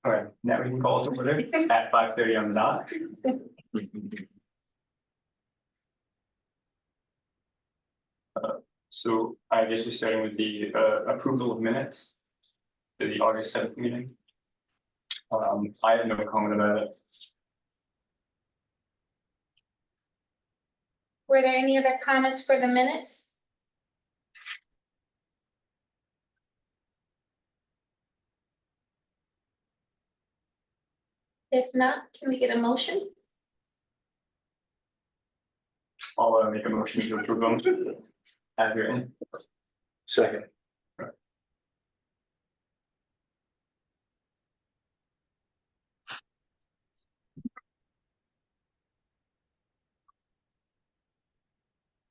All right, now we can call it to order at 5:30 on the dot. So I guess we're starting with the approval of minutes to the August 7th meeting. I have no comment about it. Were there any other comments for the minutes? If not, can we get a motion? I'll make a motion to approve them as written. Second.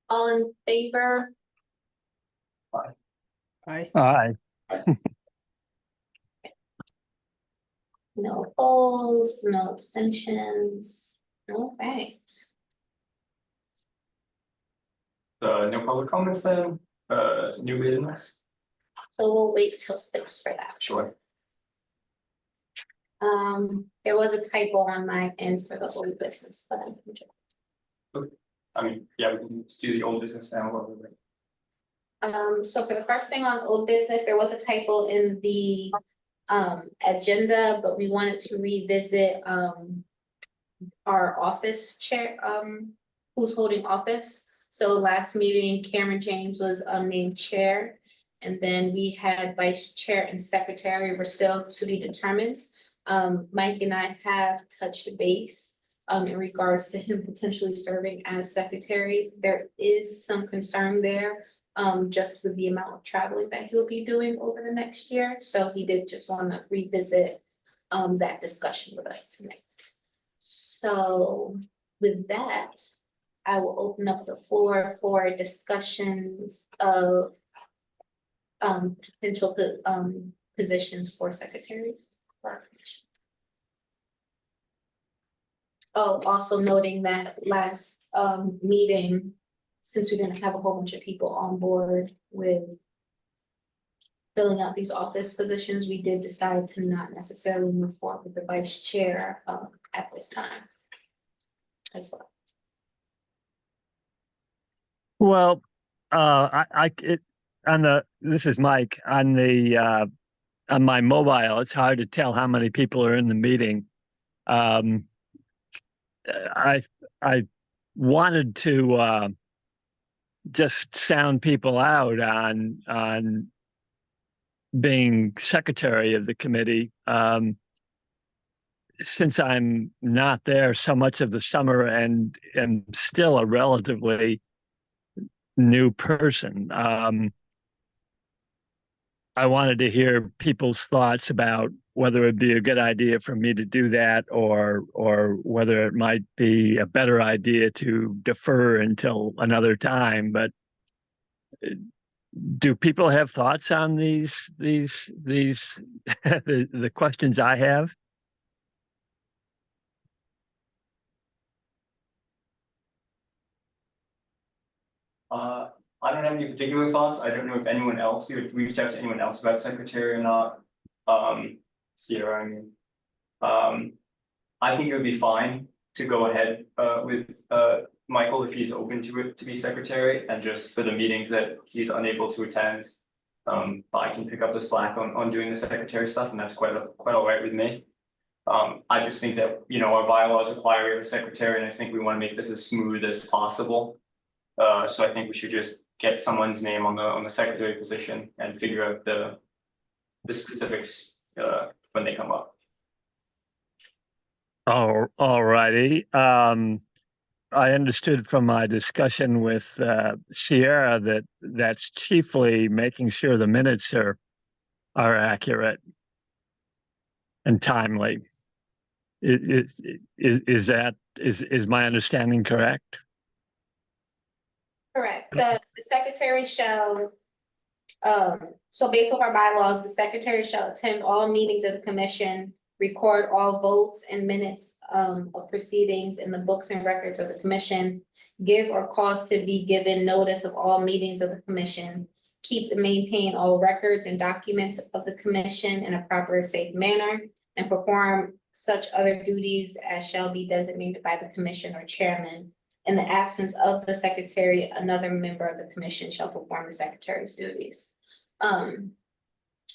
All in favor? Aye. No opposed, no abstentions, no thanks. No public comments then, new business, So we'll wait till 6 for that. sure. There was a typo on my end for the old business, but I'm. I mean, yeah, we can just do the old business now. While we're waiting. So for the first thing on old business, there was a typo in the agenda, but we wanted to revisit our office chair, who's holding office. So last meeting, Cameron James was named chair, and then we had vice chair and secretary were still to be determined. Mike and I have touched base in regards to him potentially serving as secretary. There is some concern there, just with the amount of traveling that he'll be doing over the next year. So he did just want to revisit that discussion with us tonight. So with that, I will open up the floor for discussions of potential positions for secretary. Oh, also noting that last meeting, since we didn't have a whole bunch of people on board with filling out these office positions, we did decide to not necessarily move forward with the vice chair at this time as well. Well, this is Mike on my mobile. It's hard to tell how many people are in the meeting. I wanted to just sound people out on being secretary of the committee. Since I'm not there so much of the summer and am still a relatively new person, I wanted to hear people's thoughts about whether it'd be a good idea for me to do that or whether it might be a better idea to defer until another time. But do people have thoughts on these the questions I have? I don't have any particular thoughts. I don't know if anyone else, you had reached out to anyone else about secretary or not. Sierra, I mean. I think it would be fine to go ahead with Michael if he's open to it to be secretary, and just for the meetings that he's unable to attend. I can pick up the slack on doing the secretary stuff, and that's quite all right with me. I just think that, you know, our bylaws require we have a secretary, and I think we want to make this as smooth as possible. So I think we should just get someone's name on the secretary position and figure out the specifics when they come up. Oh, all righty. I understood from my discussion with Sierra that that's chiefly making sure the minutes are accurate and timely. Is my understanding correct? Correct. The secretary shall, so based on our bylaws, the secretary shall attend all meetings of the commission, record all votes and minutes of proceedings in the books and records of the commission, give or cause to be given notice of all meetings of the commission, keep and maintain all records and documents of the commission in a proper, safe manner, and perform such other duties as shall be designated by the commission or chairman. In the absence of the secretary, another member of the commission shall perform the secretary's duties.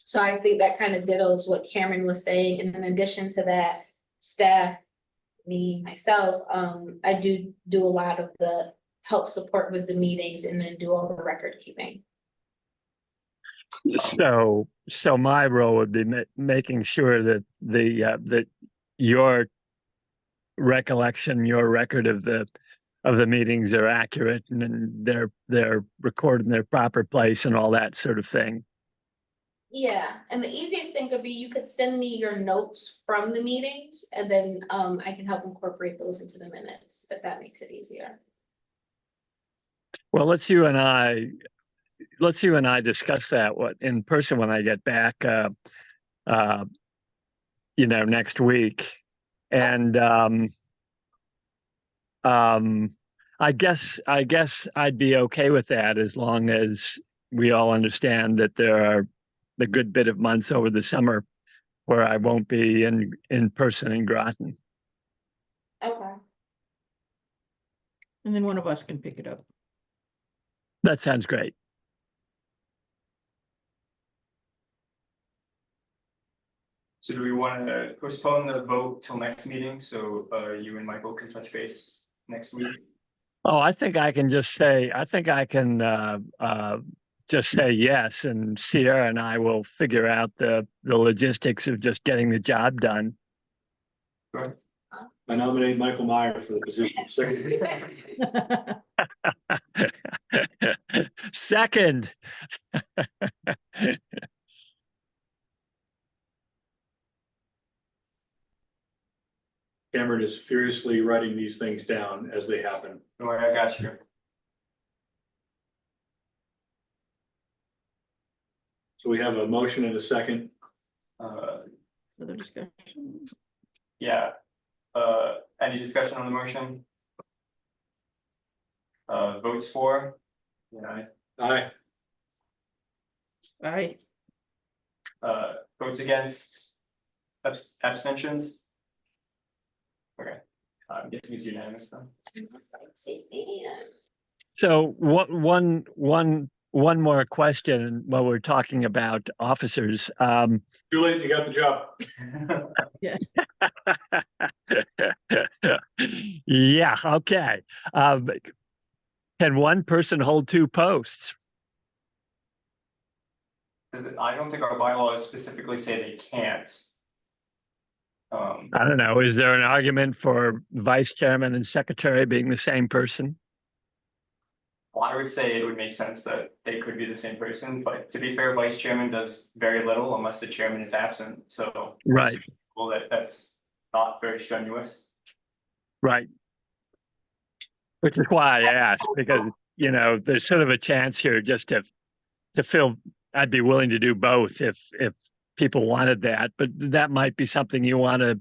So I think that kind of dittos what Cameron was saying, and in addition to that, staff, me, myself, I do a lot of the help support with the meetings and then do all the record keeping. So my role would be making sure that that your recollection, your record of the meetings are accurate and they're recorded in their proper place and all that sort of thing. Yeah, and the easiest thing could be you could send me your notes from the meetings and then I can help incorporate those into the minutes, if that makes it easier. Well, let's you and I discuss that in person when I get back next week. And I guess I'd be okay with that as long as we all understand that there are the good bit of months over the summer where I won't be in person in Groton. Okay. And then one of us can pick it up. That sounds great. So do we want to postpone the vote till next meeting, so you and Michael can touch base next week? Oh, I think I can just say, just say yes, and Sierra and I will figure out the logistics of just getting the job done. Sure. I nominate Michael Meyer for the position of secretary. Second. Cameron is furiously writing these things down as they happen. All right, I got you. So we have a motion and a second. Further discussion. Yeah, any discussion on the motion? Votes for? Yeah. Aye. Aye. Votes against? Abstentions? Okay, I'm guessing it's unanimous then. So one more question while we're talking about officers. Too late, you got the job. Yeah, okay. Can one person hold two posts? I don't think our bylaws specifically say they can't. I don't know. Is there an argument for vice chairman and secretary being the same person? Well, I would say it would make sense that they could be the same person, but to be fair, vice chairman does very little unless the chairman is absent, so. Right. Well, that's not very strenuous. Right. Which is why I asked, because, there's sort of a chance here just to feel I'd be willing to do both if people wanted that, but that might be something you want to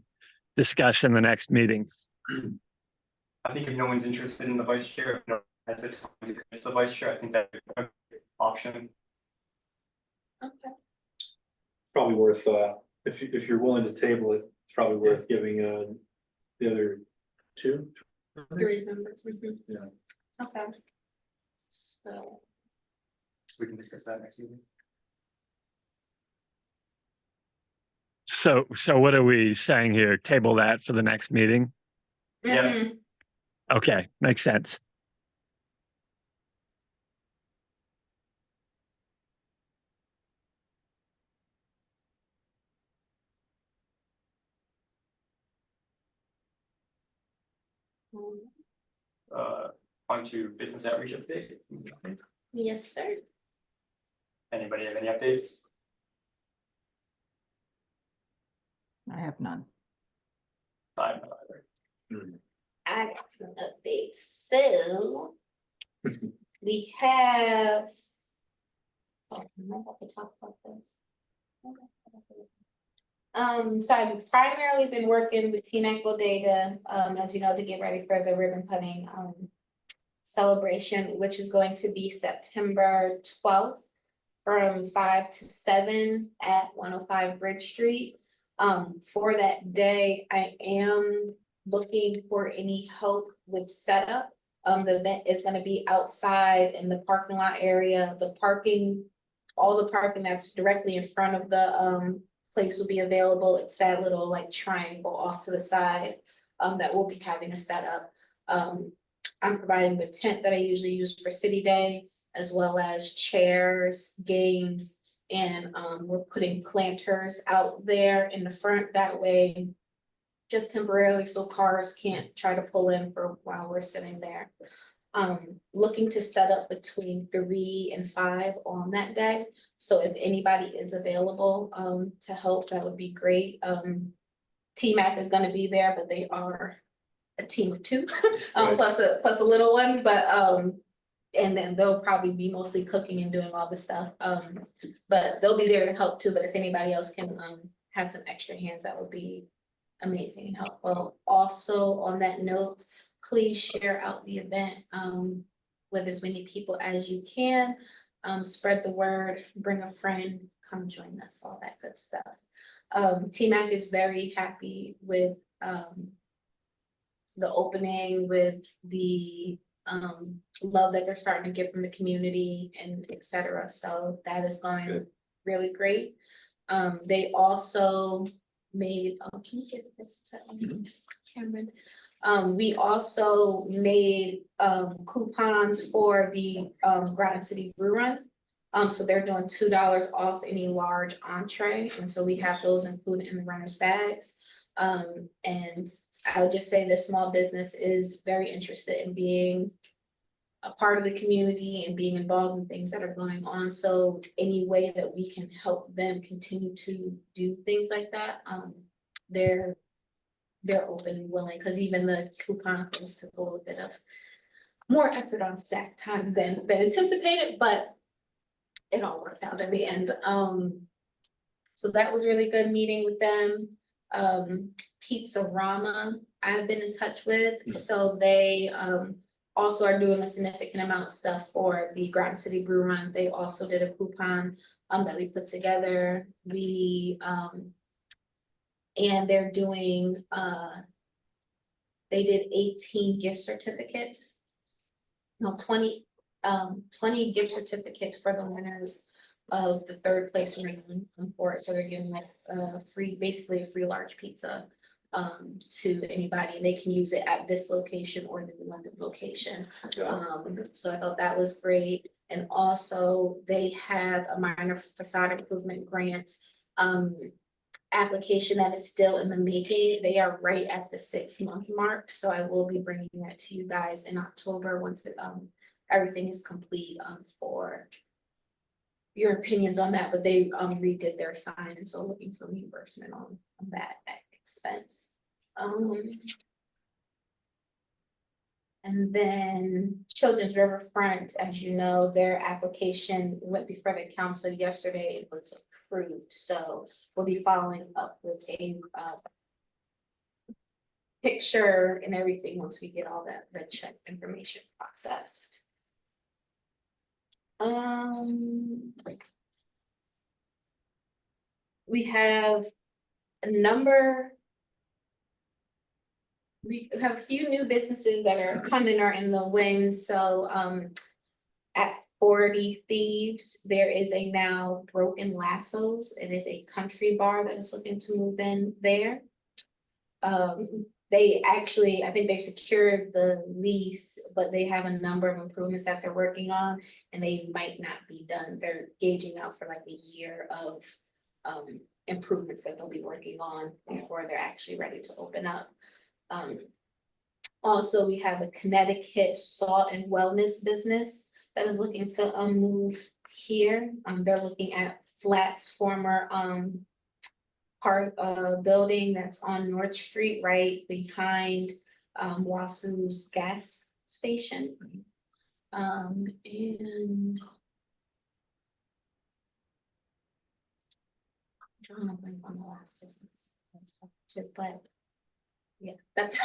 discuss in the next meeting. I think if no one's interested in the vice chair, if no one has it to commit to the vice chair, I think that's a good option. Okay. Probably worth, if you're willing to table it, it's probably worth giving the other two. 3 members. Yeah. Okay. So. We can discuss that next meeting. So what are we saying here? Table that for the next meeting? Yeah. Mhm. Okay, makes sense. On to business outreach update. Yes, sir. Anybody have any updates? I have none. I'm not either. I got some updates. So we have. Oh, am I about to talk about this? So I've primarily been working with T-MAK Bodega, as you know, to get ready for the ribbon cutting celebration, which is going to be September 12th from 5 to 7 at 105 Bridge Street. For that day, I am looking for any help with setup. The event is gonna be outside in the parking lot area, the parking, all the parking that's directly in front of the place will be available. It's that little like triangle off to the side that we'll be having a setup. I'm providing the tent that I usually use for City Day, as well as chairs, games, and we're putting planters out there in the front that way, just temporarily, so cars can't try to pull in for while we're sitting there. Looking to set up between 3 and 5 on that day. So if anybody is available to help, that would be great. T-MAK is gonna be there, but they are a team of 2, Right. plus a little one, but and then they'll probably be mostly cooking and doing all the stuff. But they'll be there to help too, but if anybody else can have some extra hands, that would be amazing and helpful. Also, on that note, please share out the event with as many people as you can. Spread the word, bring a friend, come join us, all that good stuff. T-MAK is very happy with the opening, with the love that they're starting to get from the community and et cetera. So that is going Good. really great. They also made, can you give this to Cameron? We also made coupons for the Groton City Brew Run. So they're doing $2 off any large entree, and so we have those included in the runner's bags. And I would just say the small business is very interested in being a part of the community and being involved in things that are going on. So any way that we can help them continue to do things like that, they're open and willing, because even the coupon things took a little bit of more effort on stack time than anticipated, but it all worked out in the end. So that was really good meeting with them. Pizza Rama, I've been in touch with, so they also are doing a significant amount of stuff for the Groton City Brew Run. They also did a coupon that we put together. And they're doing they did 18 gift certificates. No, 20 gift certificates for the winners of the 3rd place round for it. So they're giving like basically a free large pizza to anybody, and they can use it at this location or the London location. So I thought that was great. And also they have a minor facade improvement grant application that is still in the making. They are right at the 6-month mark, so I will be bringing that to you guys in October once everything is complete for your opinions on that. But they redid their sign, and so looking for reimbursement on that expense. And then Children's Riverfront, as you know, their application went before the council yesterday. It was approved, so we'll be following up with a picture and everything once we get all the check information processed. We have we have a few new businesses that are coming or in the wind. So at 40 Thieves, there is a now Broken Lassos. It is a country bar that is looking to move in there. They actually, I think they secured the lease, but they have a number of improvements that they're working on, and they might not be done. They're gauging out for like a year of improvements that they'll be working on before they're actually ready to open up. Also, we have a Connecticut salt and wellness business that is looking to move here. They're looking at Flat's former building that's on North Street, right behind Wasu's gas station. And I'm drawing a blank on the last business, but yeah, that's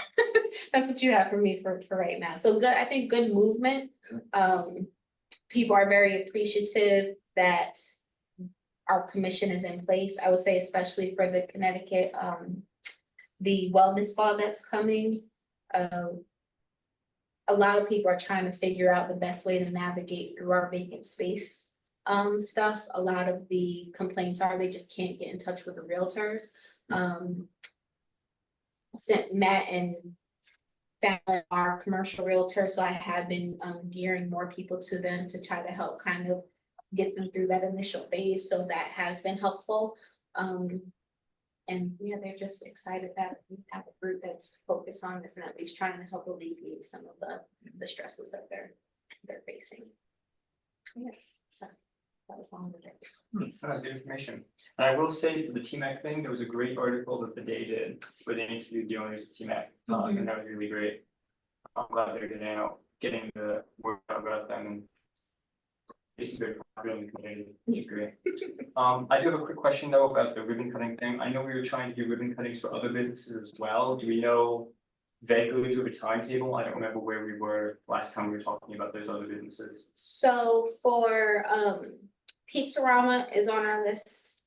that's what you have for me for right now. So good, I think good movement. People are very appreciative that our commission is in place. I would say especially for the Connecticut, the wellness ball that's coming. A lot of people are trying to figure out the best way to navigate through our vacant space stuff. A lot of the complaints are they just can't get in touch with the realtors. Sent Matt and Fallon, our commercial realtor, so I have been gearing more people to them to try to help kind of get them through that initial phase, so that has been helpful. And yeah, they're just excited that we have a group that's focused on this and at least trying to help alleviate some of the stresses that they're facing. Yes, so that was long with it. That's good information. And I will say for the T-MAK thing, there was a great article that the Day did where they interviewed the owners of T-MAK, and that was really great. I'm glad they're getting the word out about them and it's very popular in the community, which is great. I do have a quick question though about the ribbon cutting thing. I know we were trying to do ribbon cuttings for other businesses as well. Do we know vaguely to a timetable? I don't remember where we were last time we were talking about those other businesses. So for Pizzarama is on our list.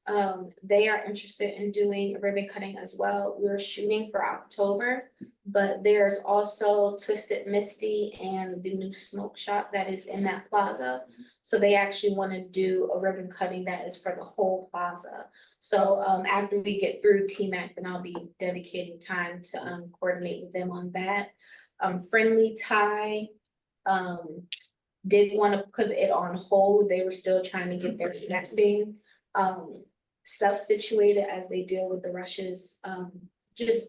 They are interested in doing ribbon cutting as well. We're shooting for October, but there's also Twisted Misty and the new smoke shop that is in that plaza. So they actually want to do a ribbon cutting that is for the whole plaza. So after we get through T-MAK, then I'll be dedicating time to coordinate with them on that. Friendly Tie did want to put it on hold. They were still trying to get their snapping stuff situated as they deal with the rushes. Just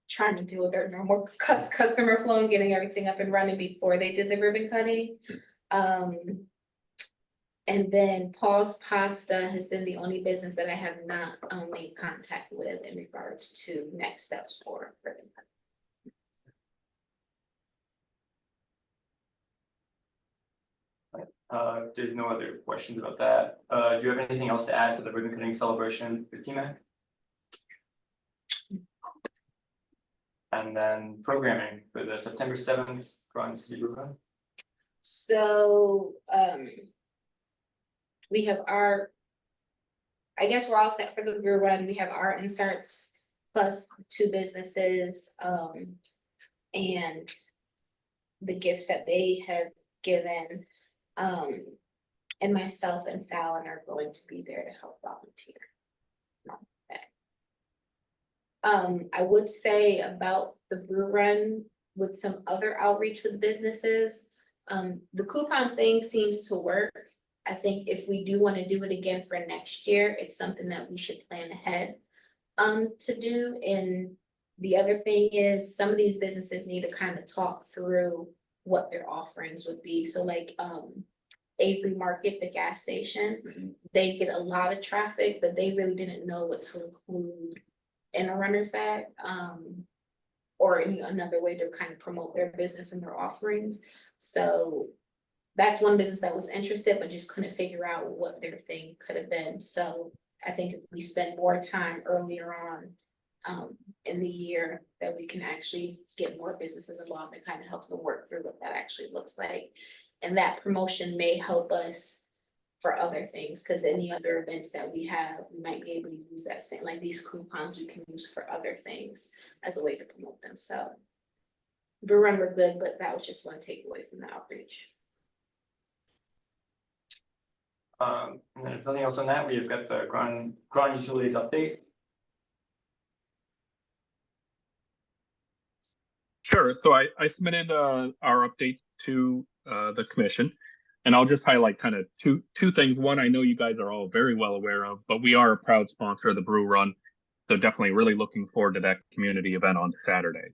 trying to deal with their normal customer flow and getting everything up and running before they did the ribbon cutting. And then Paul's Pasta has been the only business that I have not made contact with in regards to next steps for ribbon cutting. There's no other questions about that. Do you have anything else to add for the ribbon cutting celebration for T-MAK? And then programming for the September 7th Groton City Brew. So we have I guess we're all set for the brew run. We have our inserts plus 2 businesses and the gifts that they have given. And myself and Fallon are going to be there to help volunteer. I would say about the brew run with some other outreach with businesses. The coupon thing seems to work. I think if we do want to do it again for next year, it's something that we should plan ahead to do. And the other thing is some of these businesses need to kind of talk through what their offerings would be. So like Avery Market, the gas station, they get a lot of traffic, but they really didn't know what to include in a runner's bag, or another way to kind of promote their business and their offerings. So that's one business that was interested, but just couldn't figure out what their thing could have been. So I think if we spend more time earlier on in the year, that we can actually get more businesses involved and kind of help them work through what that actually looks like. And that promotion may help us for other things, because any other events that we have, we might be able to use that same, like these coupons we can use for other things as a way to promote them. So brew run were good, but that was just one takeaway from the outreach. And then if nothing else on that, we've got the Groton Utilities update. Sure. So I submitted our update to the commission, and I'll just highlight kind of two things. One, I know you guys are all very well aware of, but we are a proud sponsor of the Brew Run. So definitely really looking forward to that community event on Saturday.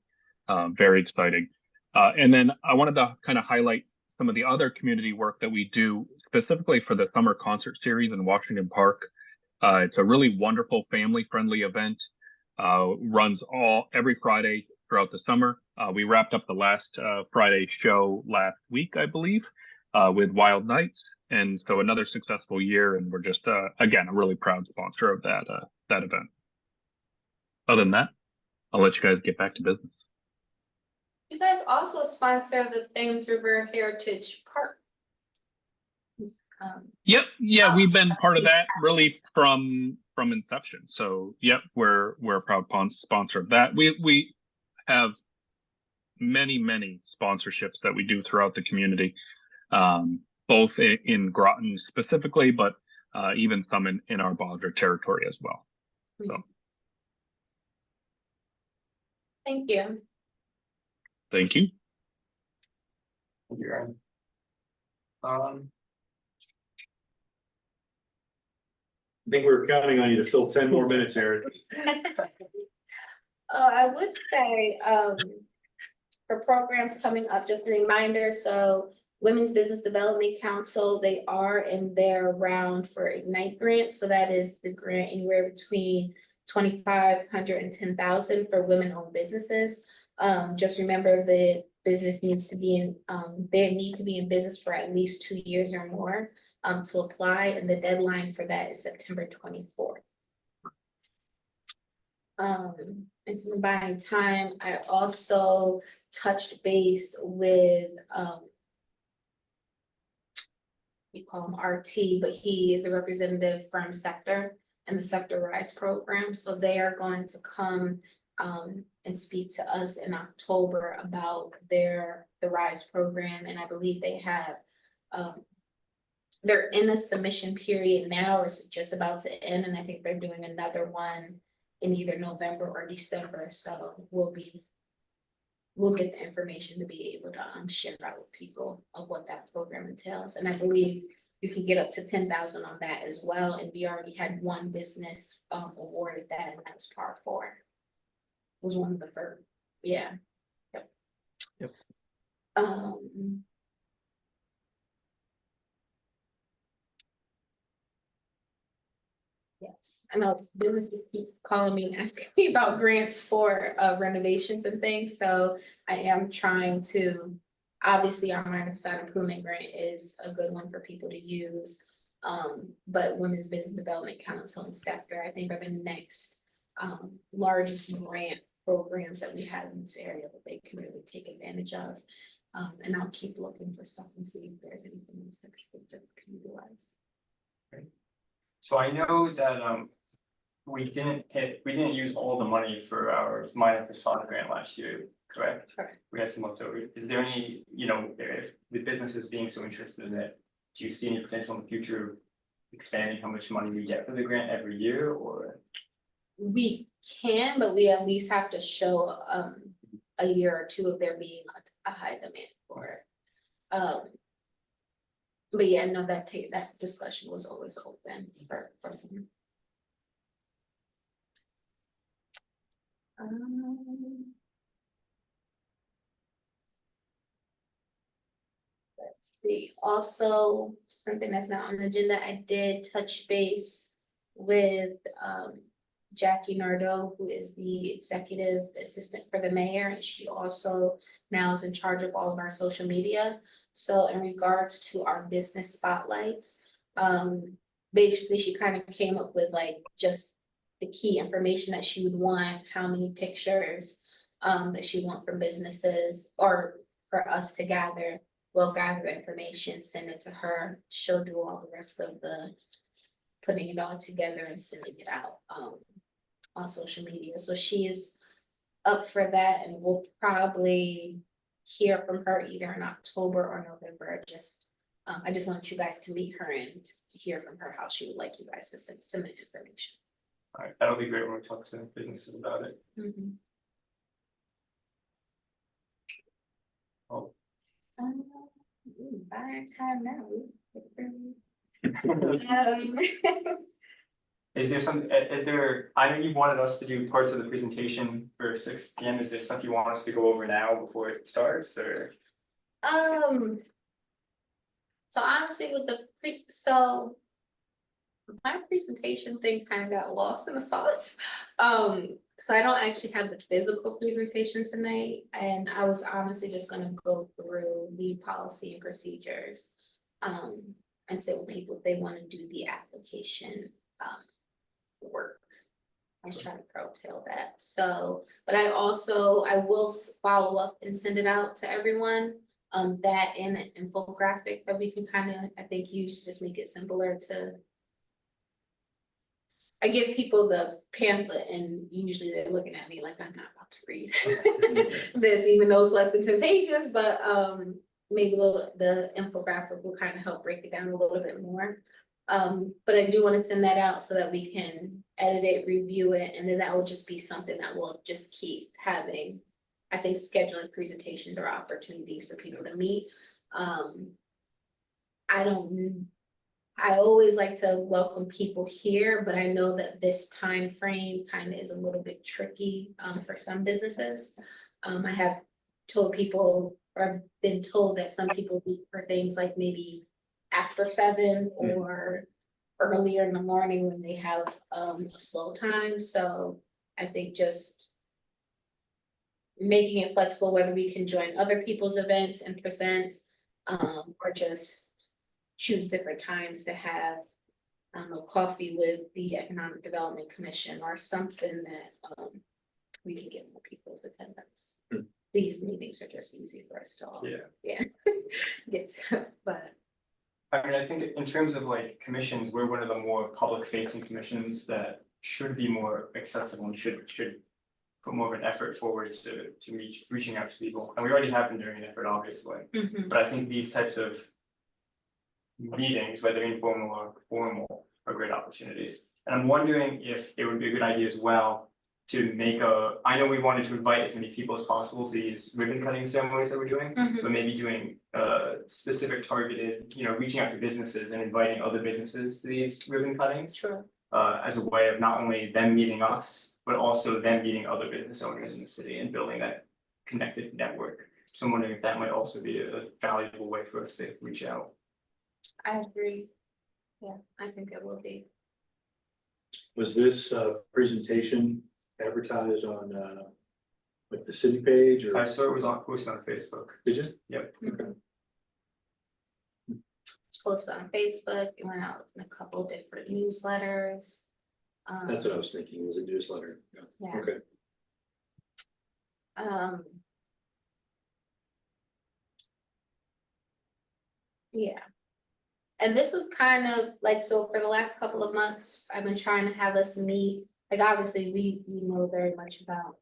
Very exciting. And then I wanted to kind of highlight some of the other community work that we do specifically for the summer concert series in Washington Park. It's a really wonderful family-friendly event. Runs every Friday throughout the summer. We wrapped up the last Friday show last week, I believe, with Wild Nights. And so another successful year, and we're just, again, a really proud sponsor of that event. Other than that, I'll let you guys get back to business. You guys also sponsor the Thames River Heritage Park. Yep, yeah, Oh, we've been part of yeah. that really from inception. So yep, we're a proud sponsor of that. We have many sponsorships that we do throughout the community, both in Groton specifically, but even some in our Bosra territory as well. So Thank you. thank you. You're I think we were counting on you to fill 10 more minutes, Aaron. I would say, for programs coming up, just a reminder, so Women's Business Development Council, they are in their round for Ignite grant, so that is the grant anywhere between 2,500 and 10,000 for women-owned businesses. Just remember the business needs to be in, they need to be in business for at least 2 years or more to apply, and the deadline for that is September 24th. And some buying time, I also touched base with, we call him RT, but he is a representative from Sector and the Sector Rise program. So they are going to come and speak to us in October about the Rise program. And I believe they have, they're in a submission period now, or it's just about to end. And I think they're doing another one in either November or December. So we'll get the information to be able to share out with people of what that program entails. And I believe you can get up to 10,000 on that as well. And we already had one business awarded that, and that was Par 4. It was one of the first. Yeah. Yep. Yes, I know businesses keep calling me and asking me about grants for renovations and things, so I am trying to, obviously our minor side improvement grant is a good one for people to use. But Women's Business Development Council and Sector, I think, are the next largest grant programs that we have in this area that they can really take advantage of. And I'll keep looking for stuff and see if there's anything else that people can utilize. So I know that we didn't use all the money for our minor facade grant last year, correct? Correct. We had some left over. Is there any, if the business is being so interested in it, do you see any potential in the future of expanding how much money we get for the grant every year, or? We can, but we at least have to show a year or two of there being a high demand for it. But yeah, no, that discussion was always open for him. Let's see, also something that's not on the agenda, I did touch base with Jackie Nardo, who is the executive assistant for the mayor, and she also now is in charge of all of our social media. So in regards to our business spotlights, basically she kind of came up with like just the key information that she would want, how many pictures that she want from businesses or for us to gather. We'll gather the information, send it to her. She'll do all the rest of the putting it all together and sending it out on social media. So she is up for that, and we'll probably hear from her either in October or November. I just want you guys to meet her and hear from her how she would like you guys to send the information. All right, that'll be great when we talk to businesses about it. Oh. Bye time now. I know you wanted us to do parts of the presentation for 6 p.m. Is there stuff you want us to go over now before it starts, or? So honestly, with my presentation thing kind of got lost in the sauce. So I don't actually have the physical presentation tonight, and I was honestly just gonna go through the policy and procedures and sit with people if they want to do the application work. I was trying to curtail that. So, but I will follow up and send it out to everyone That and an infographic that we can kind of, I think use to just make it simpler to. I give people the pamphlet and usually they're looking at me like I'm not about to read this, even though it's less than 10 pages, but maybe the infographic will kind of help break it down a little bit more. But I do want to send that out so that we can edit it, review it, and then that will just be something that we'll just keep having. I think scheduling presentations or opportunities for people to meet. I always like to welcome people here, but I know that this time frame kind of is a little bit tricky for some businesses. I have told people or been told that some people meet for things like maybe after 7 or earlier in the morning when they have a slow time. So I think just making it flexible, whether we can join other people's events and present, or just choose different times to have, I don't know, coffee with the Economic Development Commission or something that we can get more people's attendance. These meetings are just easy for us to all, get to, but. I mean, I think in terms of like commissions, we're one of the more public facing commissions that should be more accessible and should put more of an effort forward to reaching out to people. And we already have been doing an effort, obviously. But I think these types of meetings, whether informal or formal, are great opportunities. And I'm wondering if it would be a good idea as well to make I know we wanted to invite as many people as possible to these ribbon cutting ceremonies that we're doing, but maybe doing specific targeted, reaching out to businesses and inviting other businesses to these ribbon cuttings. Sure. As a way of not only them meeting us, but also them meeting other business owners in the city and building that connected network. So I'm wondering if that might also be a valuable way for us to reach out. I agree. Yeah, I think it will be. Was this presentation advertised on like the city page or? I saw it was posted on Facebook. Did you? Yep. Okay. It's posted on Facebook, it went out in a couple different newsletters. That's what I was thinking, it was a newsletter. Yeah. Okay. Yeah. And this was kind of like, so for the last couple of months, I've been trying to have us meet, like obviously we know very much about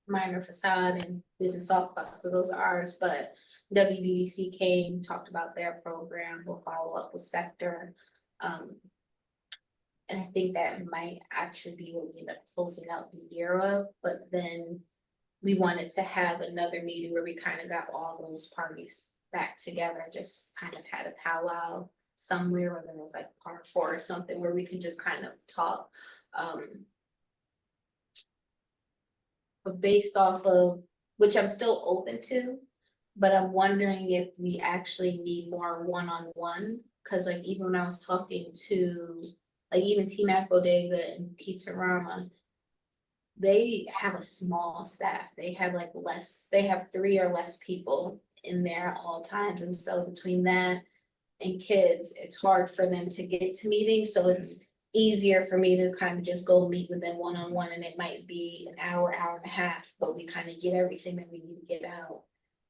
minor facade and business soft costs, because those are ours, but WBDC came, talked about their program, we'll follow up with sector. And I think that might actually be what we end up closing out the year of, but then we wanted to have another meeting where we kind of got all those parties back together, just kind of had a powwow somewhere, whether it was like Park 4 or something, where we can just kind of talk. But based off of, which I'm still open to, but I'm wondering if we actually need more one-on-one, because like even when I was talking to like even T-MAK Bodega and Pizzarama, they have a small staff. They have like they have 3 or less people in there at all times. And so between that and kids, it's hard for them to get to meetings. So it's easier for me to kind of just go meet with them one-on-one, and it might be an hour, hour and a half, but we kind of get everything that we need to get out.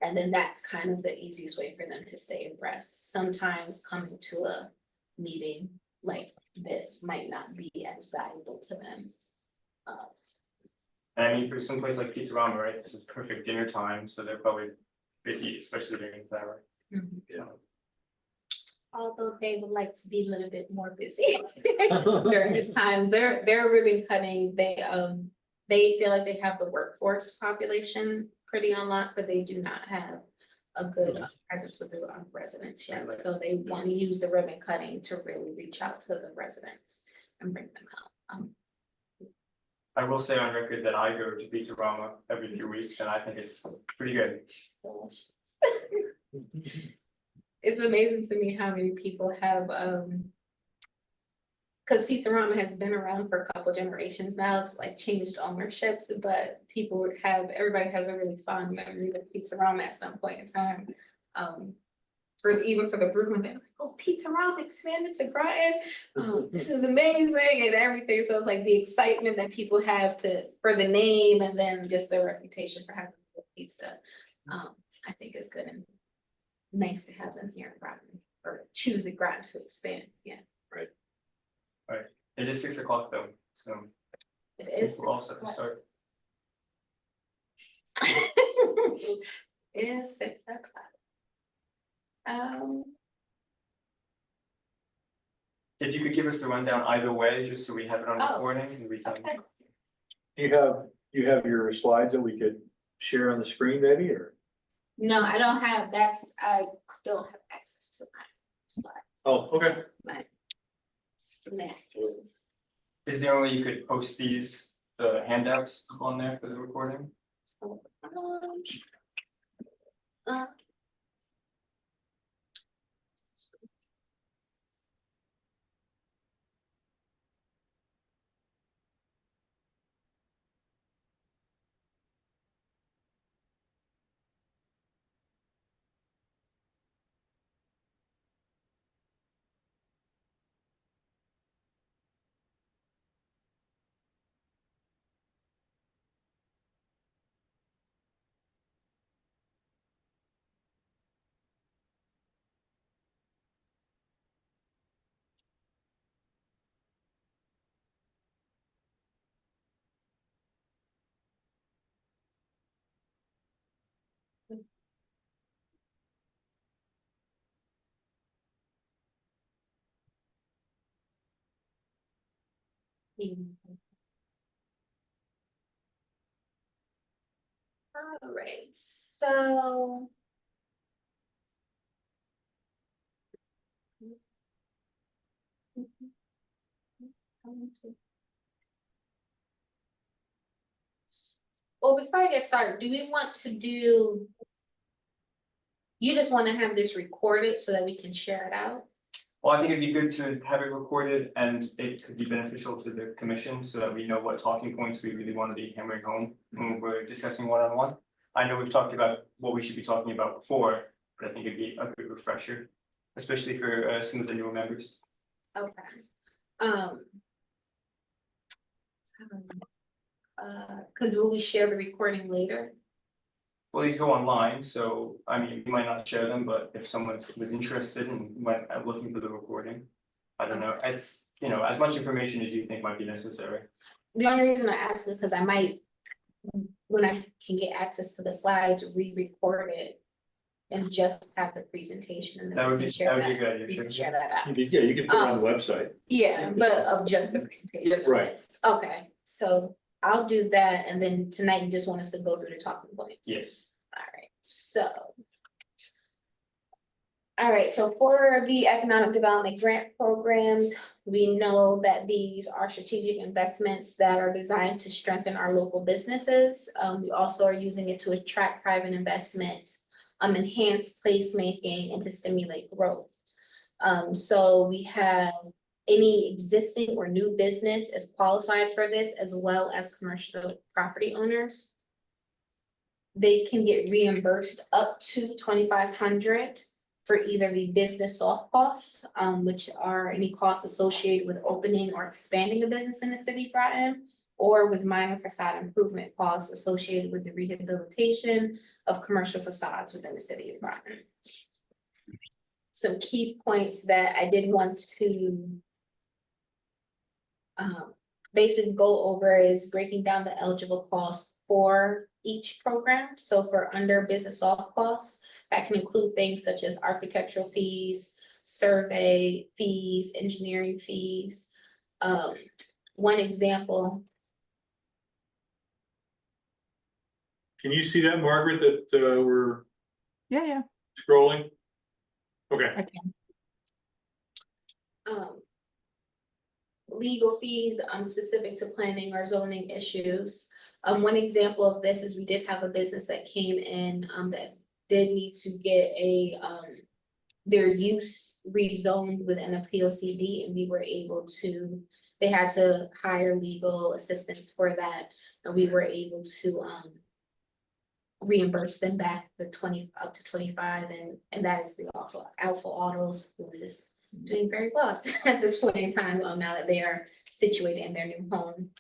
And then that's kind of the easiest way for them to stay abreast. Sometimes coming to a meeting like this might not be as valuable to them. And I mean, for some place like Pizzarama, right, this is perfect dinner time, so they're probably busy, especially during this hour. Although they would like to be a little bit more busy during this time. Their ribbon cutting, they feel like they have the workforce population pretty on lock, but they do not have a good presence with the residents yet. So they want to use the ribbon cutting to really reach out to the residents and bring them out. I will say on record that I go to Pizzarama every few weeks, and I think it's pretty good. It's amazing to me how many people have, because Pizzarama has been around for a couple generations now. It's like changed ownerships, but everybody has a really fond memory of Pizzarama at some point in time. Even for the Brooklyn, they're like, oh, Pizzarama expanded to Groton. This is amazing and everything. So it's like the excitement that people have for the name, and then just their reputation for having good pizza. I think is good. And nice to have them here in Groton, or choosing Groton to expand, yeah. It is 6 o'clock though, so It I think is. we're all set to start. It is 6 o'clock. If you could give us the rundown either way, just so we have it on Oh, recording and we can. okay. You have your slides that we could share on the screen maybe, or? No, I don't have, I don't have access to my slides. Oh, okay. My snafu. Is there a way you could post these, the handouts up on there for the recording? Uh, All right, so. Well, before I get started, do we want to do? You just want to have this recorded so that we can share it out? Well, I think it'd be good to have it recorded and it could be beneficial to the commission so that we know what talking points we really want to be hammering home when we're discussing one-on-one. I know we've talked about what we should be talking about before, but I think it'd be a good refresher, especially for some of the newer members. Okay. Cause will we share the recording later? Well, these go online, so I mean, you might not share them, but if someone was interested and went looking for the recording. I don't know, it's, you know, as much information as you think might be necessary. The only reason I ask is because I might, when I can get access to the slides, re-record it. And just have the presentation and That then would we be, can share that would be a that. good idea, We can sure. share that out. Yeah, you can put it on the website. Yeah, but of just the presentation. Right. Okay, so I'll do that, and then tonight you just want us to go through the talking points? Yes. Alright, so. Alright, so for the economic development grant programs, we know that these are strategic investments that are designed to strengthen our local businesses. We also are using it to attract private investments, enhance placemaking and to stimulate growth. So we have any existing or new business is qualified for this, as well as commercial property owners. They can get reimbursed up to $2,500 for either the business soft costs, which are any costs associated with opening or expanding a business in the city of Groton, or with minor facade improvement costs associated with the rehabilitation of commercial facades within the city of Groton. Some key points that I did want to basically go over is breaking down the eligible costs for each program. So for under business soft costs, that can include things such as architectural fees, survey fees, engineering fees. One example. Can you see that, Margaret, that we're Yeah, scrolling? Okay, I can. Legal fees, specific to planning or zoning issues. One example of this is we did have a business that came in, that did need to get a, their use rezoned within a POCD, and we were able to, they had to hire legal assistance for that, and we were able to, reimburse them back the 20 up to 25, and that is the Alpha Autos, who is doing very well at this point in time, now that they are situated in their new home.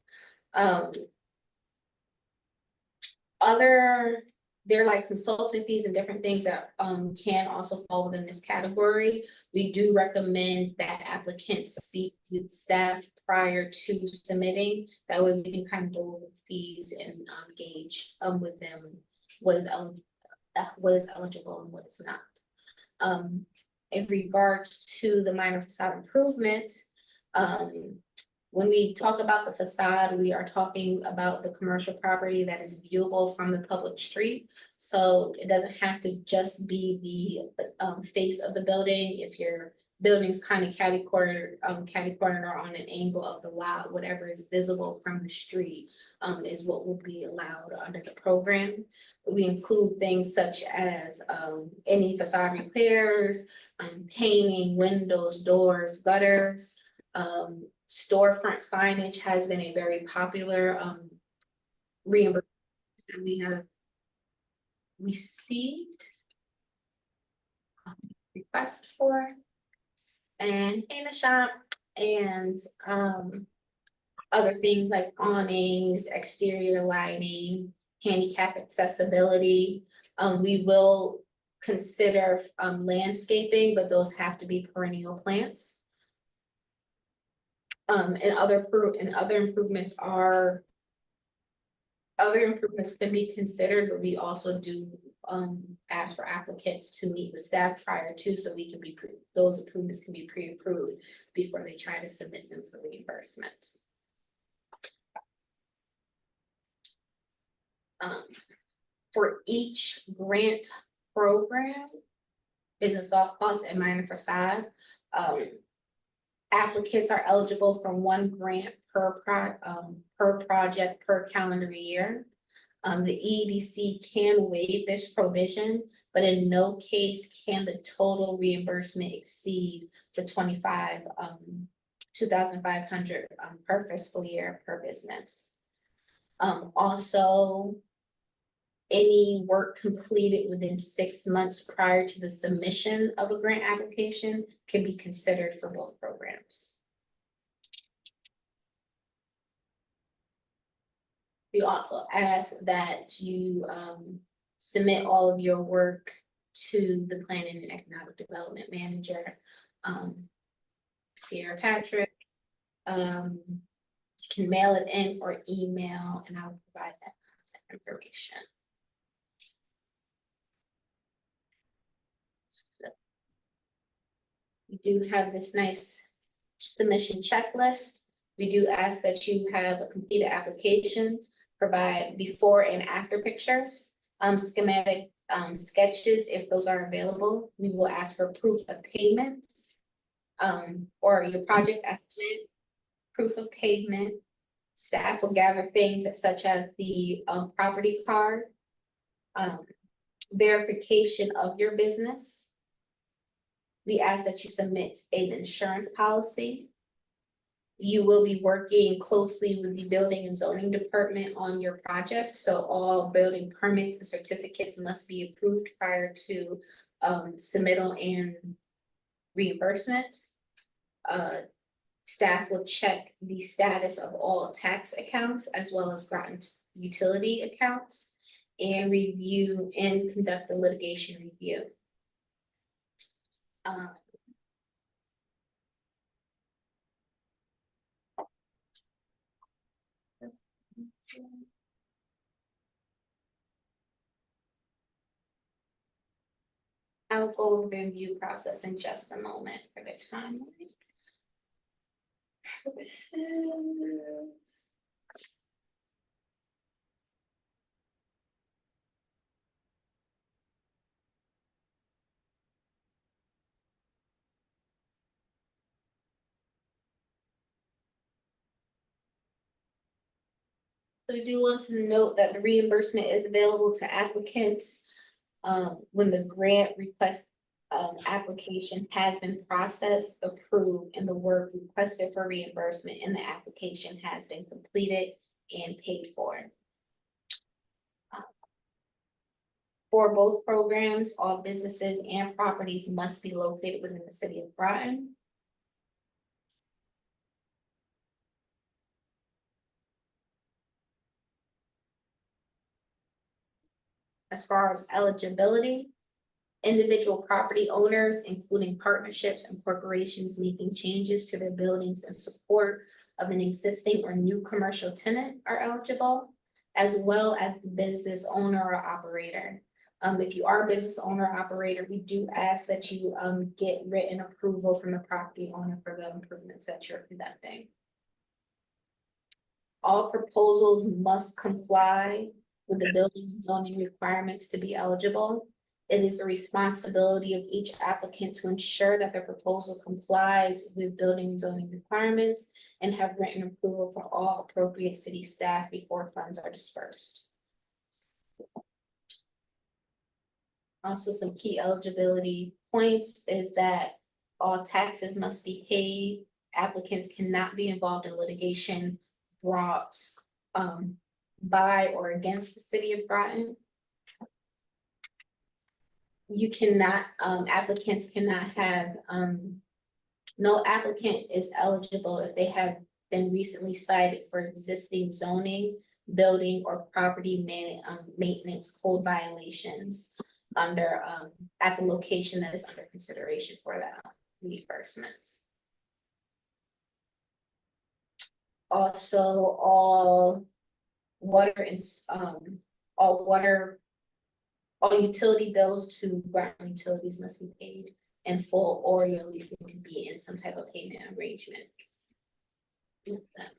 Other they're like consulting fees and different things that can also fall within this category. We do recommend that applicants speak with staff prior to submitting. That way we can kind of go over the fees and gauge with them what is eligible and what is not. In regards to the minor facade improvement, when we talk about the facade, we are talking about the commercial property that is viewable from the public street. So it doesn't have to just be the face of the building. If your building's kind of catty-cornered or on an angle of the lot, whatever is visible from the street is what will be allowed under the program. We include things such as any facade repairs, painting, windows, doors, gutters. Storefront signage has been a very popular reimbursement that we have received request for, and in a shop, and other things like awnings, exterior lighting, handicap accessibility. We will consider landscaping, but those have to be perennial plants. And other improvements can be considered, but we also do ask for applicants to meet with staff prior to, so we can be those improvements can be pre-approved before they try to submit them for reimbursement. For each grant program, business soft costs and minor facade, applicants are eligible for one grant per project per calendar year. The EDC can waive this provision, but in no case can the total reimbursement exceed the 2,500 per fiscal year per business. Also, any work completed within 6 months prior to the submission of a grant application can be considered for both programs. We also ask that you submit all of your work to the Planning and Economic Development Manager, Sierra Patrick. You can mail it in or email, and I will provide that contact information. We do have this nice submission checklist. We do ask that you have a completed application, provide before and after pictures, schematic sketches if those are available. We will ask for proof of payments or your project estimate, proof of payment. Staff will gather things such as the property card, verification of your business. We ask that you submit an insurance policy. You will be working closely with the building and zoning department on your project. So all building permits and certificates must be approved prior to submittal and reimbursement. Staff will check the status of all tax accounts as well as Groton utility accounts and review and conduct the litigation review. I'll go over the review process in just a moment for the timeline. Purposes. So we do want to note that the reimbursement is available to applicants when the grant request application has been processed, approved, and the work requested for reimbursement in the application has been completed and paid for. For both programs, all businesses and properties must be located within the city of Groton. As far as eligibility, individual property owners, including partnerships and corporations making changes to their buildings in support of an existing or new commercial tenant are eligible, as well as the business owner or operator. If you are a business owner or operator, we do ask that you get written approval from the property owner for the improvements that you're conducting. All proposals must comply with the building and zoning requirements to be eligible. It is the responsibility of each applicant to ensure that their proposal complies with building and zoning requirements and have written approval for all appropriate city staff before funds are dispersed. Also, some key eligibility points is that all taxes must be paid. Applicants cannot be involved in litigation brought by or against the city of Groton. You cannot, applicants cannot have, no applicant is eligible if they have been recently cited for existing zoning, building, or property maintenance code violations under, at the location that is under consideration for that reimbursements. Also, all utility bills to Groton Utilities must be paid in full, or you at least need to be in some type of payment arrangement with them.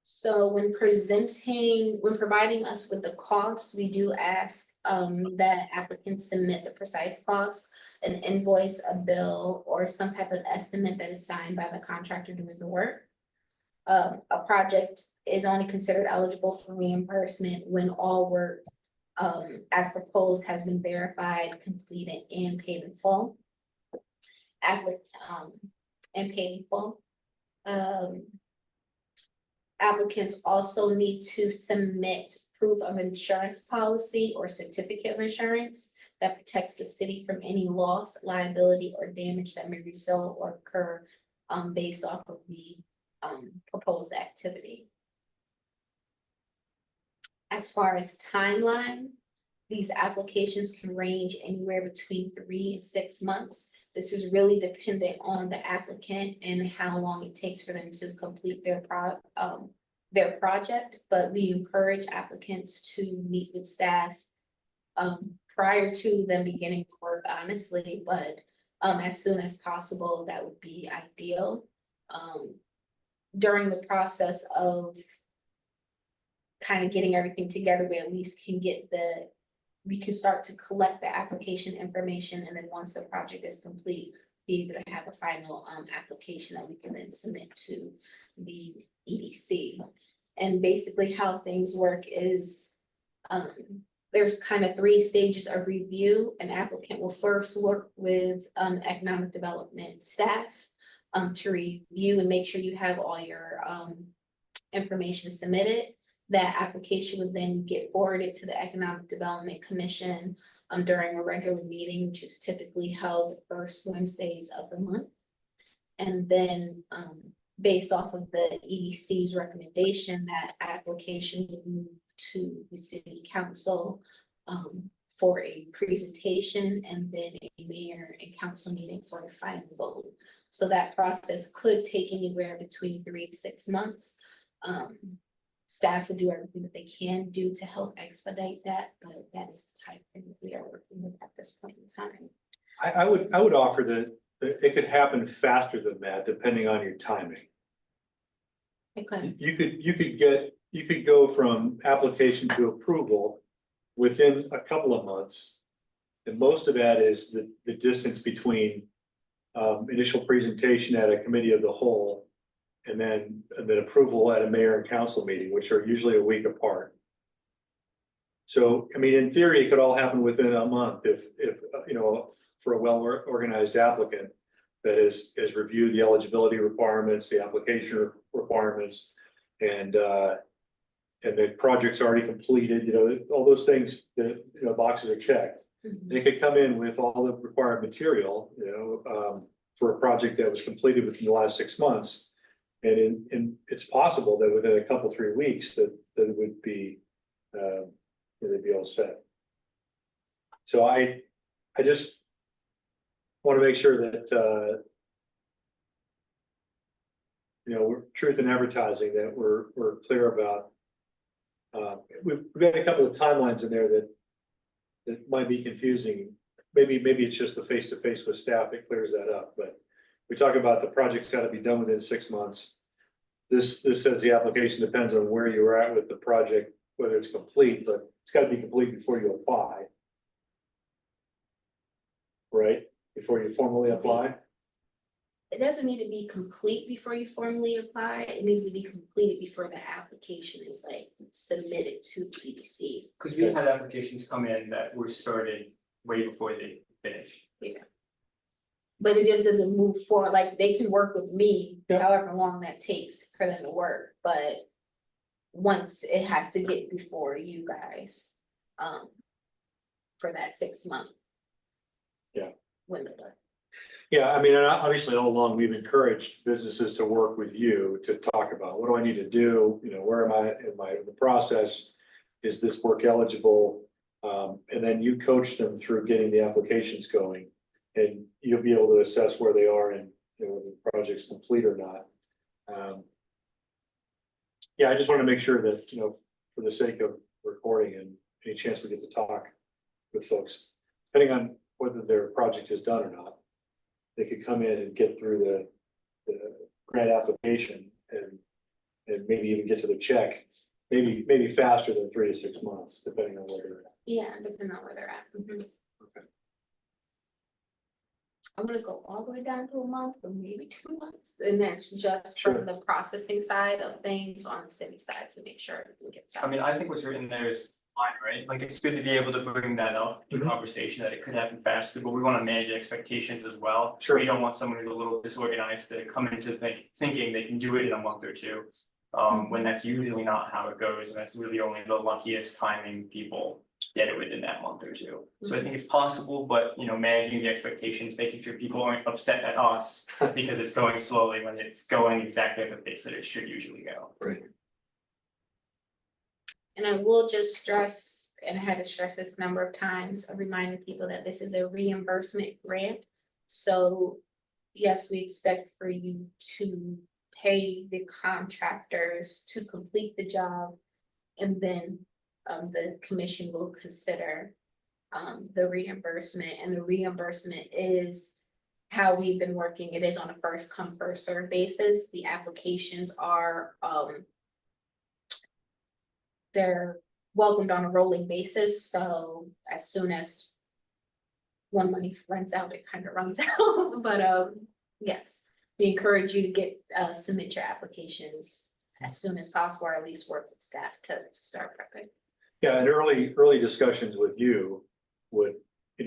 So when providing us with the cost, we do ask that applicants submit the precise cost, an invoice, a bill, or some type of estimate that is signed by the contractor doing the work. A project is only considered eligible for reimbursement when all work as proposed has been verified, completed, and paid in full. Applicants also need to submit proof of insurance policy or certificate of insurance that protects the city from any loss, liability, or damage that may result or occur based off of the proposed activity. As far as timeline, these applications can range anywhere between 3 and 6 months. This is really dependent on the applicant and how long it takes for them to complete their project, but we encourage applicants to meet with staff prior to them beginning work, honestly, but as soon as possible, that would be ideal. During the process of kind of getting everything together, we at least can get we can start to collect the application information, and then once the project is complete, be able to have a final application that we can then submit to the EDC. And basically how things work is there's kind of 3 stages of review. An applicant will first work with economic development staff to review and make sure you have all your information submitted. That application would then get forwarded to the Economic Development Commission during a regular meeting, which is typically held the first Wednesdays of the month. And then based off of the EDC's recommendation, that application would move to the City Council for a presentation, and then a mayor and council meeting for a final vote. So that process could take anywhere between 3 to 6 months. Staff will do everything that they can do to help expedite that, but that is the type of thing that we are working with at this point in time. I would offer that it could happen faster than that, depending on your timing. Okay. You could go from application to approval within a couple of months. And most of that is the distance between initial presentation at a committee of the whole and then approval at a mayor and council meeting, which are usually a week apart. So, I mean, in theory, it could all happen within a month if you know, for a well-organized applicant that has reviewed the eligibility requirements, the application requirements, and the project's already completed, you know, all those things that, you know, boxes are checked. They could come in with all the required material, for a project that was completed within the last 6 months. And it's possible that within a couple, 3 weeks that it would be, they'd be all set. So I just want to make sure that, we're truth in advertising, that we're clear about. We've got a couple of timelines in there that might be confusing. Maybe it's just the face-to-face with staff that clears that up, but we talk about the project's got to be done within 6 months. This says the application depends on where you're at with the project, whether it's complete, but it's got to be complete before you apply. Right? Before you formally apply? It doesn't need to be complete before you formally apply. It needs to be completed before the application is like submitted to PDC. Because we've had applications come in that were started way before they finished. But it just doesn't move forward, like they can work with me, Yeah. however long that takes for them to work, but. Once it has to get before you guys, for that 6 month. Yeah. Window. Yeah, I mean, and obviously all along, we've encouraged businesses to work with you to talk about, what do I need to do? Where am I in the process? Is this work eligible? And then you coach them through getting the applications going. And you'll be able to assess where they are and whether the project's complete or not. Yeah, I just want to make sure that, for the sake of recording and any chance we get to talk with folks, depending on whether their project is done or not, they could come in and get through the grant application and maybe even get to the check, maybe faster than 3 to 6 months, depending on where they're at. Yeah, depending on where they're at. Okay. I'm gonna go all the way down to a month or maybe 2 months, and that's just Sure. from the processing side of things on the city side to make sure everything gets out. I mean, I think what's written there is fine, right? Like, it's good to be able to bring that up in Mhm. conversation, that it could happen faster, but we want to manage expectations as well. Sure. We don't want someone who's a little disorganized to come into thinking they can do it in a month or two. When that's usually not how it goes, and that's really only the luckiest timing people get it within that month or two. So I think it's possible, but managing the expectations, making sure people aren't upset at us because it's going slowly when it's going exactly at the pace that it should usually go. Right. And I will just stress, and I had to stress this a number of times, reminding people that this is a reimbursement grant. So yes, we expect for you to pay the contractors to complete the job. And then the commission will consider the reimbursement, and the reimbursement is how we've been working. It is on a first come, first served basis. The applications are they're welcomed on a rolling basis, so as soon as one money runs out, it kind of runs out, but yes, we encourage you to get submit your applications as soon as possible, or at least work with staff to start prepping. Yeah, and early discussions with you would,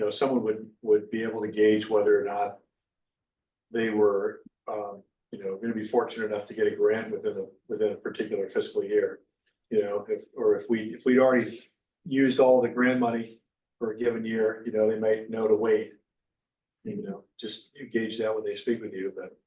someone would be able to gauge whether or not they were, going to be fortunate enough to get a grant within a particular fiscal year. If we'd already used all the grant money for a given year, they might know to wait. Just gauge that when they speak with you, but.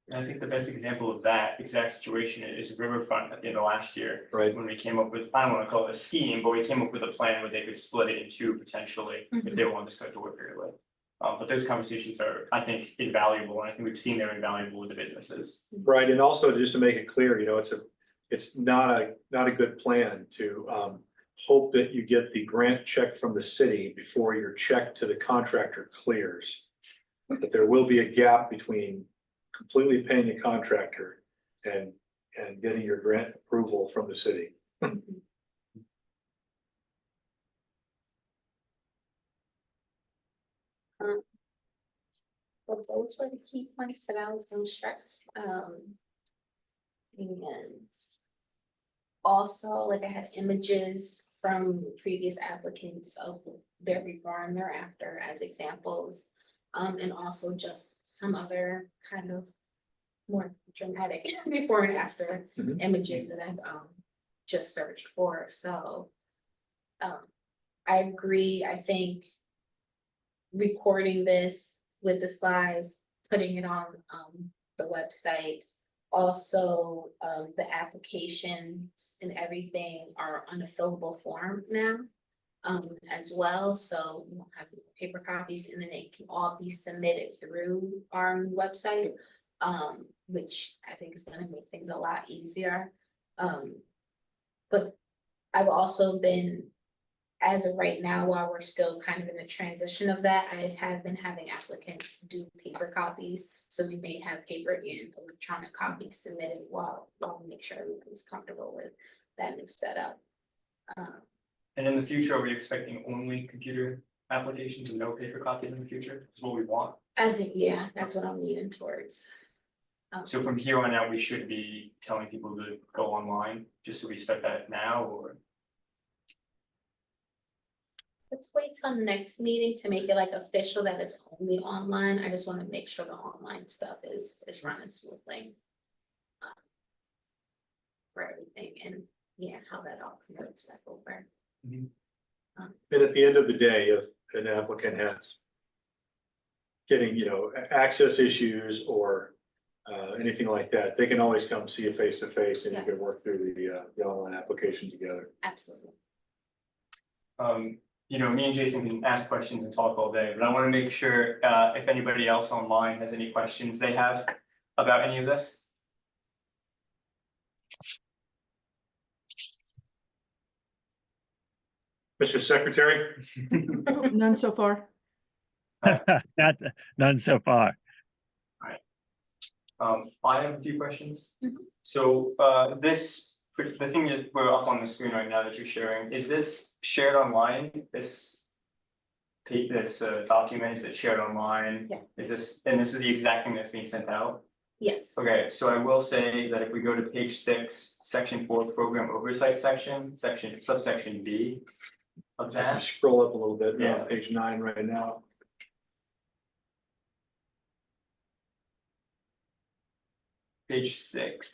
And I think the best example of that exact situation is Riverfront at the end of last year. Right. When we came up with, I don't want to call it a scheme, but we came up with a plan where they could split it in two potentially if they wanted to start to work early. But those conversations are, I think, invaluable, and I think we've seen they're invaluable with the businesses. Right, and also just to make it clear, it's not a good plan to hope that you get the grant check from the city before your check to the contractor clears. That there will be a gap between completely paying the contractor and getting your grant approval from the city. But those were the key points that I was gonna stress. And also, like, I had images from previous applicants of their before and thereafter as examples. And also just some other kind of more dramatic before and after images that I've just searched for, so. I agree, I think. Recording this with the slides, putting it on the website. Also, the applications and everything are on a fillable form now. As well, so we won't have paper copies, and then it can all be submitted through our website. Which I think is gonna make things a lot easier. But I've also been, as of right now, while we're still kind of in the transition of that, I have been having applicants do paper copies. So we may have paper and electronic copies submitted while we make sure everyone's comfortable with that new setup. And in the future, are we expecting only computer applications and no paper copies in the future? Is what we want. I think, yeah, that's what I'm leaning towards. So from here on out, we should be telling people to go online, just so we start that now, or? Let's wait till next meeting to make it like official that it's only online. I just want to make sure the online stuff is running smoothly. For everything, and yeah, how that all converts back over. And at the end of the day, if an applicant has getting, access issues or anything like that, they can always come see you face to face, and you can work through the online application together. Absolutely. Me and Jason can ask questions and talk all day, but I want to make sure if anybody else online has any questions they have about any of this. Mr. Secretary? None so far. None so far. I have a few questions. Mhm. So the thing that we're up on the screen right now that you're sharing, is this shared online? This document, is it shared online? Yeah. Is this the exact thing that's being sent out? Yes. Okay, so I will say that if we go to page 6, section 4, program oversight subsection B of I can that. scroll up a little bit, Yeah. page 9 right now. Page 6,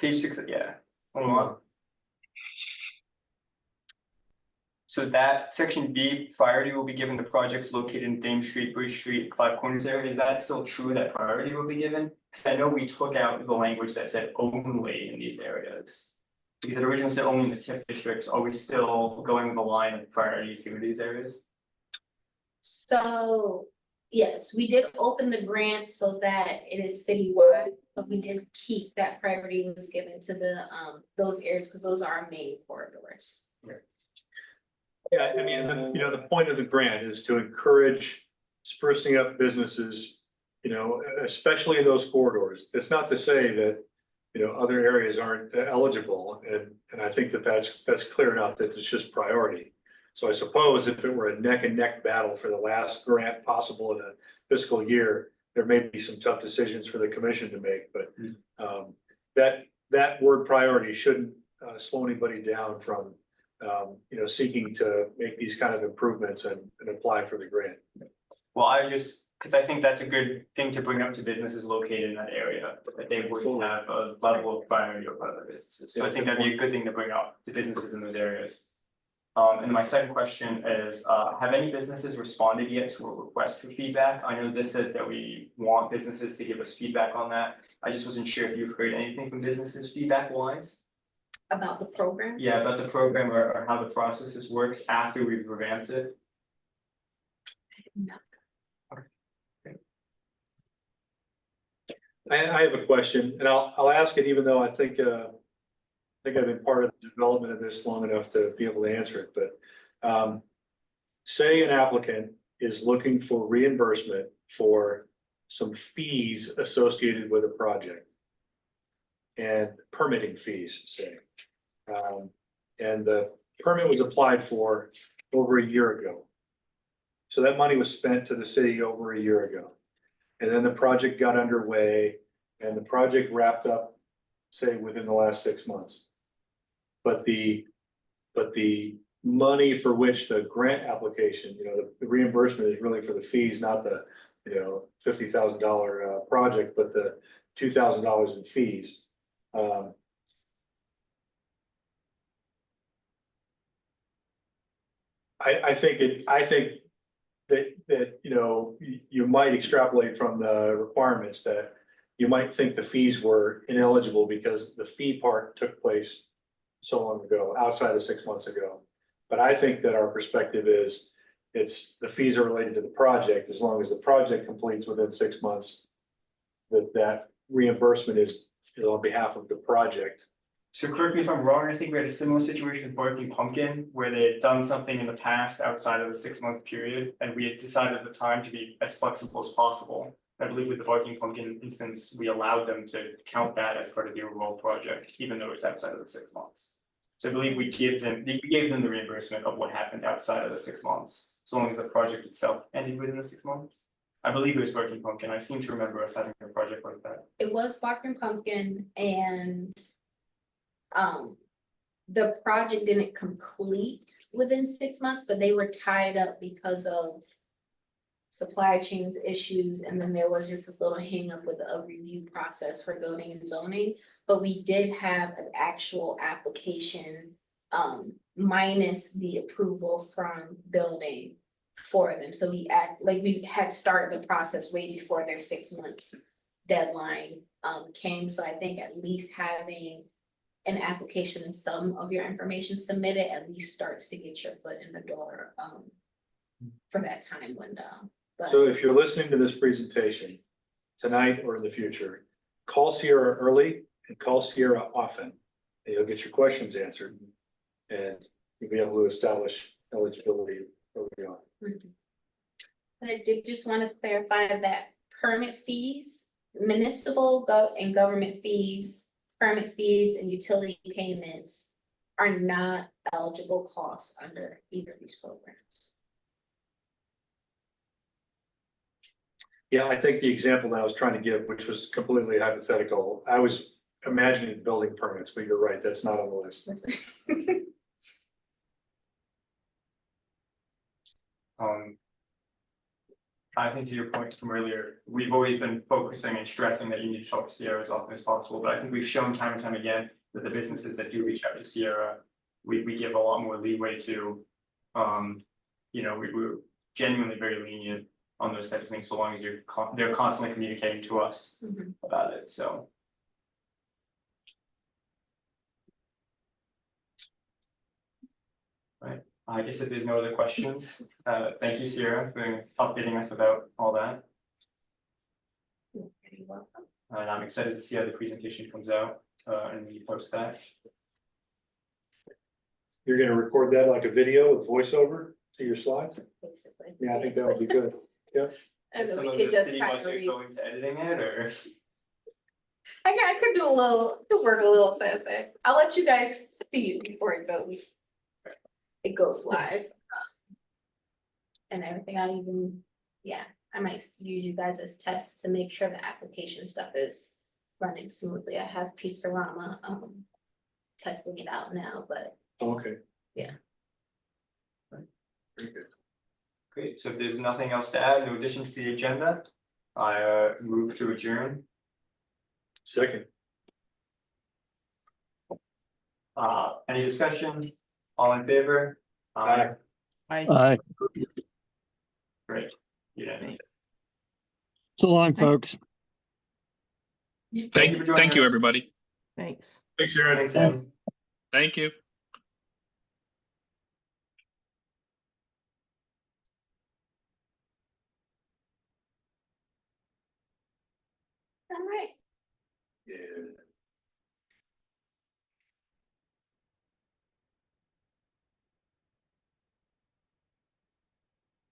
yeah. Hold on. So that section B, priority will be given to projects located in Dame Street, Bridge Street, Five Corners area. Is that still true that priority will be given? Because I know we took out the language that said only in these areas. Because it originally said only in the TIF districts. Are we still going with the line of priorities given to these areas? So, yes, we did open the grant so that it is citywide, but we did keep that priority was given to the those areas because those are our main corridors. Yeah, I mean, the point of the grant is to encourage sprucing up businesses, especially in those corridors. It's not to say that, other areas aren't eligible, and I think that's clear enough that it's just priority. So I suppose if it were a neck and neck battle for the last grant possible in a fiscal year, there may be some tough decisions for the commission to make, but that word priority shouldn't slow anybody down from seeking to make these kind of improvements and apply for the grant. Well, because I think that's a good thing to bring up to businesses located in that area, that they would have a level of priority over other businesses. So I think that'd be a good thing to bring up to businesses in those areas. And my second question is, have any businesses responded yet to a request for feedback? I know this says that we want businesses to give us feedback on that. I just wasn't sure if you've heard anything from businesses feedback wise. About the program? Yeah, about the program or how the process has worked after we've revamped it. No. I have a question, and I'll ask it, even though I think I've been part of the development of this long enough to be able to answer it, but say an applicant is looking for reimbursement for some fees associated with a project and permitting fees, say. And the permit was applied for over a year ago. So that money was spent to the city over a year ago. And then the project got underway and the project wrapped up, say, within the last 6 months. But the money for which the grant application, the reimbursement is really for the fees, not the, $50,000 project, but the $2,000 in fees. I think that, you know, you might extrapolate from the requirements that you might think the fees were ineligible because the fee part took place so long ago, outside of 6 months ago. But I think that our perspective is, it's, the fees are related to the project, as long as the project completes within 6 months, that reimbursement is on behalf of the project. So correct me if I'm wrong, I think we had a similar situation with Barking Pumpkin, where they had done something in the past outside of the 6 month period, and we had decided at the time to be as flexible as possible. I believe with the Barking Pumpkin instance, we allowed them to count that as part of the overall project, even though it's outside of the 6 months. So I believe we gave them the reimbursement of what happened outside of the 6 months, as long as the project itself ended within the 6 months. I believe it was Barking Pumpkin, I seem to remember us having a project like that. It was Barking Pumpkin and the project didn't complete within 6 months, but they were tied up because of supply chains issues, and then there was just this little hang up with a review process for building and zoning. But we did have an actual application minus the approval from building for them. So we had started the process way before their 6 months deadline came. So I think at least having an application and some of your information submitted at least starts to get your foot in the door for that time window. But So if you're listening to this presentation tonight or in the future, call Sierra early and call Sierra often, and you'll get your questions answered. And you'll be able to establish eligibility early on. But I did just want to clarify that permit fees, municipal and government fees, permit fees and utility payments are not eligible costs under either of these programs. Yeah, I think the example that I was trying to give, which was completely hypothetical, I was imagining building permits, but you're right, that's not on the list. I think to your point from earlier, we've always been focusing and stressing that you need to talk to Sierra as often as possible, but I think we've shown time and time again that the businesses that do reach out to Sierra, we give a lot more leeway to. You know, we're genuinely very lenient on those types of things, so long as they're constantly communicating to us about it, so. Right, I guess if there's no other questions, thank you, Sierra, for updating us about all that. You're welcome. And I'm excited to see how the presentation comes out, and we post that. You're gonna record that like a video with voiceover to your slides? Basically. Yeah, I think that would be good. Yeah. And then Some we of could it, just did you kind of budget going to editing it, or? I could do a little, could work a little faster. I'll let you guys see it before it goes live. And everything, I might use you guys as tests to make sure the application stuff is running smoothly. I have Pizzarama testing it out now, but Okay. Yeah. Very good. Great, so if there's nothing else to add, no additions to the agenda, I move to adjourn. Second. Any discussion? All in favor? Aye. Aye. Great, yeah. So long, folks. Thank you for joining Thank you, us. everybody. Thanks. Thanks, Sharon. Thanks, Em. Thank you. all right. Yeah.